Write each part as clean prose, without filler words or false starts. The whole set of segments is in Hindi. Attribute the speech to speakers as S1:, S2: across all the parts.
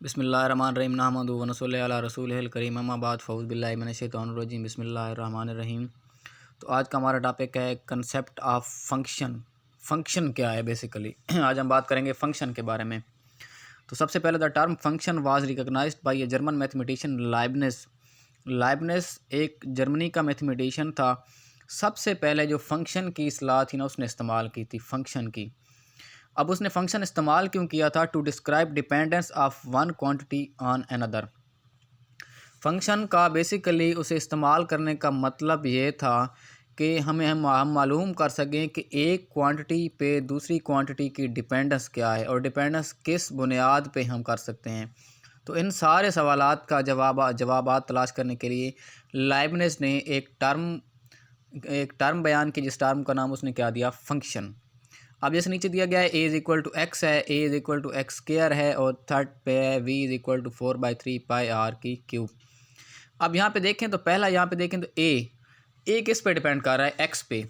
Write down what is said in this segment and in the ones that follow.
S1: बिस्मिल्लाहिर्रहमानिर्रहीम नहमदुहु व नसल्ली अला रसूलिहिल करीम अम्मा बाद फ़ऊज़ु बिल्लाहि मिनश्शैतानिर्रजीम बिस्मिल्लाहिर्रहमानिर्रहीम। तो आज का हमारा टॉपिक है कंसेप्ट ऑफ फंक्शन। फंक्शन क्या है बेसिकली आज हम बात करेंगे फंक्शन के बारे में। तो सबसे पहले the term function was recognized by a German mathematician Leibniz. Leibniz एक जर्मनी का मैथमेटिशियन था। सबसे पहले जो फंक्शन की इस्लाह थी ना उसने इस्तेमाल की थी फंक्शन की। अब उसने फंक्शन इस्तेमाल क्यों किया था? To describe dependence of one quantity on another. Function का बेसिकली उसे इस्तेमाल करने का मतलब ये था कि हम मालूम कर सकें कि एक क्वांटिटी पे दूसरी क्वांटिटी की डिपेंडेंस क्या है और डिपेंडेंस किस बुनियाद पे हम कर सकते हैं। तो इन सारे सवालात का जवाबात तलाश करने के लिए लाइबनिज़ ने एक टर्म बयान की, जिस टर्म का नाम उसने क्या दिया? फंक्शन। अब जैसे नीचे दिया गया है a is equal to x है, a is equal to x square है और थर्ड पे है V is equal to 4/3 pi r की क्यूब। अब यहाँ पे देखें तो पहला यहाँ पे देखें तो ए किस पे डिपेंड कर रहा है? एक्स पे।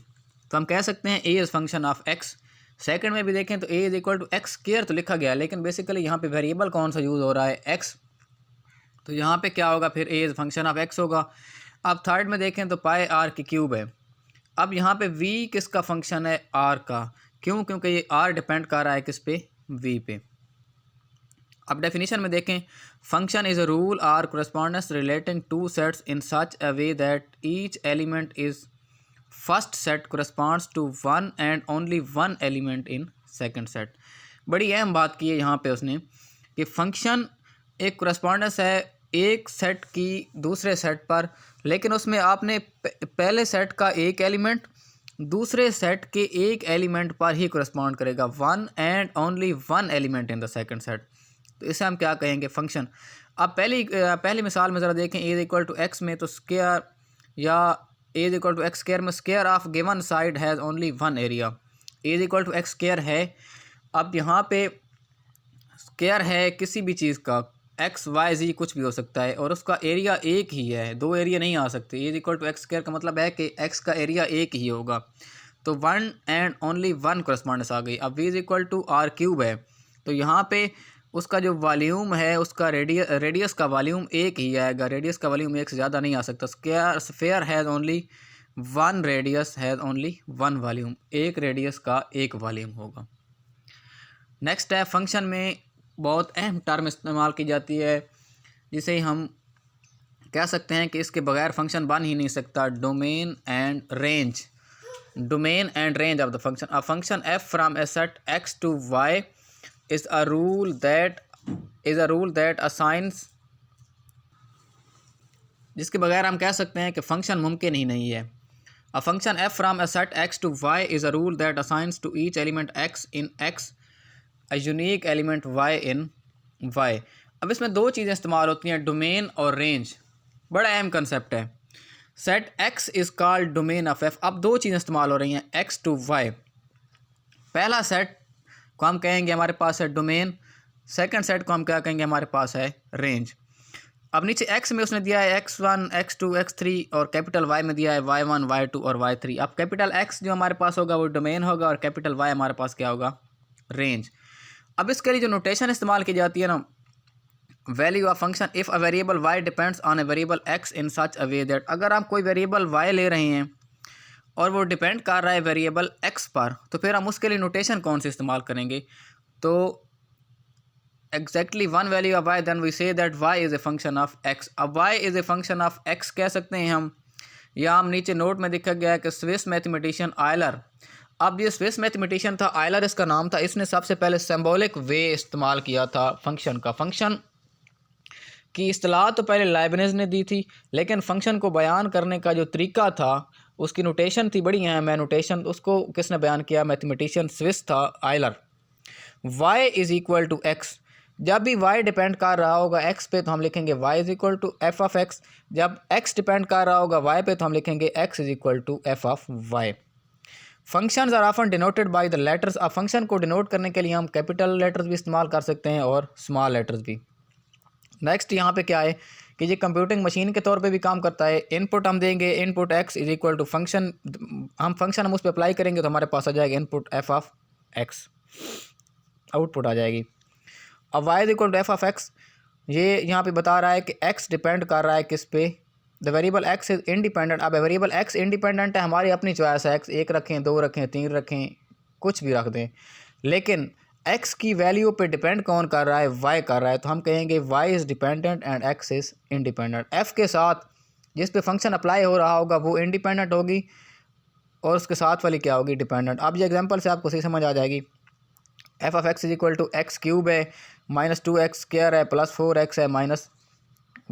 S1: तो हम कह सकते हैं A is function of X. Second में भी देखें तो A is equal to x square तो लिखा गया है, लेकिन बेसिकली यहाँ पे वेरिएबल कौन सा यूज़ हो रहा है? एक्स। तो यहाँ पे क्या होगा? फिर ए इज़ फंक्शन ऑफ एक्स होगा। अब थर्ड में देखें तो पाई आर की क्यूब है। अब यहाँ पे वी किसका फंक्शन है? आर का। क्यों? क्योंकि ये आर डिपेंड कर रहा है किस पे? वी पे। अब डेफिनेशन में देखें, function is a rule or correspondence relating to sets in such a way that each element is first set corresponds to one and only one element in second set. बड़ी अहम बात की है यहाँ पे उसने कि फंक्शन एक कोरेस्पॉन्डेंस है एक सेट की दूसरे सेट पर, लेकिन उसमें आपने पहले सेट का एक एलिमेंट दूसरे सेट के एक एलिमेंट पर ही कोरेस्पॉन्ड करेगा, one and only one element in the second set. तो इसे हम क्या कहेंगे? फंक्शन। अब पहली मिसाल में ज़रा देखें, a is equal to x में तो स्क्वायर या a is equal to x square में square of given side has only one area. A is equal to x square है। अब यहाँ पे स्क्वायर है किसी भी चीज़ का, एक्स वाई जी कुछ भी हो सकता है, और उसका एरिया एक ही है, दो एरिया नहीं आ सकते। A is equal to x square का मतलब है कि एक्स का एरिया एक ही होगा। तो one and only one correspondence आ गई। अब V is equal to r cube है, तो यहाँ पे उसका जो वॉल्यूम है उसका रेडियस का वॉल्यूम एक ही आएगा। रेडियस का वॉल्यूम एक से ज़्यादा नहीं आ सकता। Sphere has only one radius has only one volume. एक रेडियस का एक वॉल्यूम होगा। नेक्स्ट है, फंक्शन में बहुत अहम टर्म इस्तेमाल की जाती है जिसे हम कह सकते हैं कि इसके बगैर फंक्शन बन ही नहीं सकता। Domain and range. Domain and range of the function. A function F from A set X to Y is a rule that assigns, जिसके बगैर हम कह सकते हैं कि फंक्शन मुमकिन ही नहीं है। A function F from A set X to Y is a rule that assigns to each element X in X a unique element Y in Y. अब इसमें दो चीज़ें इस्तेमाल होती हैं, डोमेन और रेंज। बड़ा अहम कंसेप्ट है। Set x is called domain of F. अब दो चीज़ें इस्तेमाल हो रही हैं, एक्स टू वाई। पहला सेट को हम कहेंगे हमारे पास है डोमेन, सेकंड सेट को हम क्या कहेंगे? हमारे पास है रेंज। अब नीचे एक्स में उसने दिया है x1 x2 x3 और कैपिटल वाई में दिया है y1 y2 और y3। अब कैपिटल एक्स जो हमारे पास होगा वो डोमेन होगा और कैपिटल वाई हमारे पास क्या होगा? रेंज। अब इसके लिए जो नोटेशन इस्तेमाल की जाती है ना, value of function if a variable Y depends on A variable X in such a way that. अगर हम कोई वेरिएबल वाई ले रहे हैं और वो डिपेंड कर रहा है वेरिएबल एक्स पर, तो फिर हम उसके लिए नोटेशन कौन सी इस्तेमाल करेंगे? तो exactly one value of y, then we say that y is a function of x. अब y is a function of x कह सकते हैं हम, या हम नीचे नोट में देखा गया है कि स्विस मैथमेटिशियन आयलर। अब ये स्विस मैथमेटिशियन था आयलर, इसका नाम था। इसने सबसे पहले सिंबॉलिक वे इस्तेमाल किया था फंक्शन का। फंक्शन की इस्तेलाह तो पहले लाइबनिज़ ने दी थी, लेकिन फंक्शन को बयान करने का जो तरीका था उसकी नोटेशन थी बड़ी अहम है। नोटेशन उसको किसने बयान किया? मैथमेटिशियन स्विस था Euler. y is equal to X. जब भी y डिपेंड कर रहा होगा x पे तो हम लिखेंगे y is equal to F of X. जब x डिपेंड कर रहा होगा y पे तो हम लिखेंगे x is equal to F of y। Functions are often denoted by the letters. अब फंक्शन को डिनोट करने के लिए हम कैपिटल लेटर्स भी इस्तेमाल कर सकते हैं और स्मॉल लेटर्स भी। नेक्स्ट यहाँ पे क्या है कि ये कंप्यूटिंग मशीन के तौर पे भी काम करता है। इनपुट हम देंगे, input x is equal to function, हम उस पर अप्लाई करेंगे तो हमारे पास आ जाएगा input f of x, output आ जाएगी। अब y is equal to F of x, ये यहाँ पे बता रहा है कि x डिपेंड कर रहा है किस पे, the variable x is independent. अब वेरिएबल x इंडिपेंडेंट है, हमारी अपनी चॉइस है, x 1 रखें, 2 रखें, 3 रखें, कुछ भी रख दें, लेकिन x की वैल्यू पे डिपेंड कौन कर रहा है, y कर रहा है, तो हम कहेंगे y is dependent and x is independent. f के साथ जिस पे फंक्शन अप्लाई हो रहा होगा वो इंडिपेंडेंट होगी और उसके साथ वाली क्या होगी, डिपेंडेंट। अब ये एग्जांपल से आपको सही समझ आ जाएगी। F of X is equal to X cube है माइनस 2x स्क्वायर है प्लस 4x है माइनस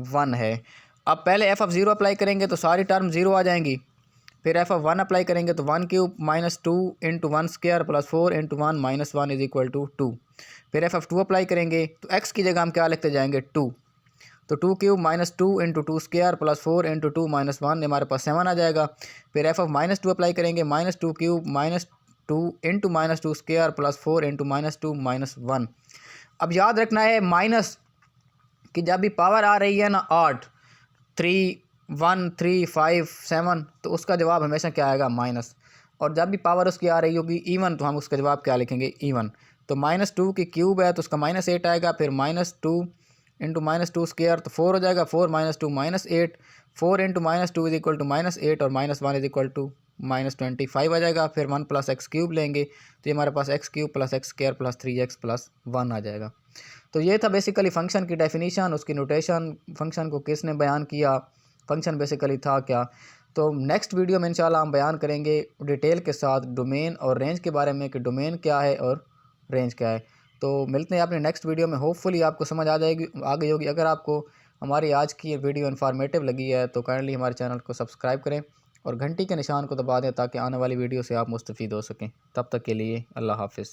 S1: 1 है। अब पहले एफ ऑफ 0 अप्लाई करेंगे तो सारी टर्म 0 आ जाएंगी, फिर एफ ऑफ 1 अप्लाई करेंगे तो 1 cube minus 2 into 1 square plus 4 into 1 minus 1 is equal to 2। फिर एफ ऑफ 2 अप्लाई करेंगे तो x की जगह हम क्या लिखते जाएंगे, 2, तो 2 cube minus 2 into 2 square plus 4 into 2 minus 1 हमारे पास 7 आ जाएगा। फिर एफ ऑफ माइनस 2 अप्लाई करेंगे, minus 2 cube minus 2 into minus 2 square plus 4 into minus 2 minus 1। अब याद रखना है माइनस कि जब भी पावर आ रही है ना 8, 3, 1, 3, 5, 7, तो उसका जवाब हमेशा क्या आएगा, माइनस। और जब भी पावर उसकी आ रही होगी इवन तो हम उसका जवाब क्या लिखेंगे, इवन। तो माइनस 2 की क्यूब है तो उसका माइनस 8 आएगा, फिर माइनस 2 इंटू माइनस 2 स्क्वायर तो 4 हो जाएगा, 4 minus 2 minus 8, 4 into minus 2 is equal to minus 8 और minus 1 is equal to minus 25 आ जाएगा। फिर 1 प्लस एक्स क्यूब लेंगे तो ये हमारे पास x cube plus x square plus 3x plus 1 आ जाएगा। तो ये था बेसिकली फ़ंक्शन की डेफिनीशन, उसकी नोटेशन, फ़ंक्शन को किसने बयान किया, फ़ंक्शन बेसिकली था क्या। तो नेक्स्ट वीडियो में इंशाल्लाह हम बयान करेंगे डिटेल के साथ डोमेन और रेंज के बारे में कि डोमेन क्या है और रेंज क्या है। तो मिलते हैं अपने नेक्स्ट वीडियो में, होपफुली आपको समझ आ गई होगी। अगर आपको हमारी आज की ये वीडियो इन्फॉर्मेटिव लगी है तो काइंडली हमारे चैनल को सब्सक्राइब करें और घंटी के निशान को दबा दें ताकि आने वाली वीडियो से आप मुस्तफ़ीद हो सकें। तब तक के लिए अल्लाह हाफ़िज़।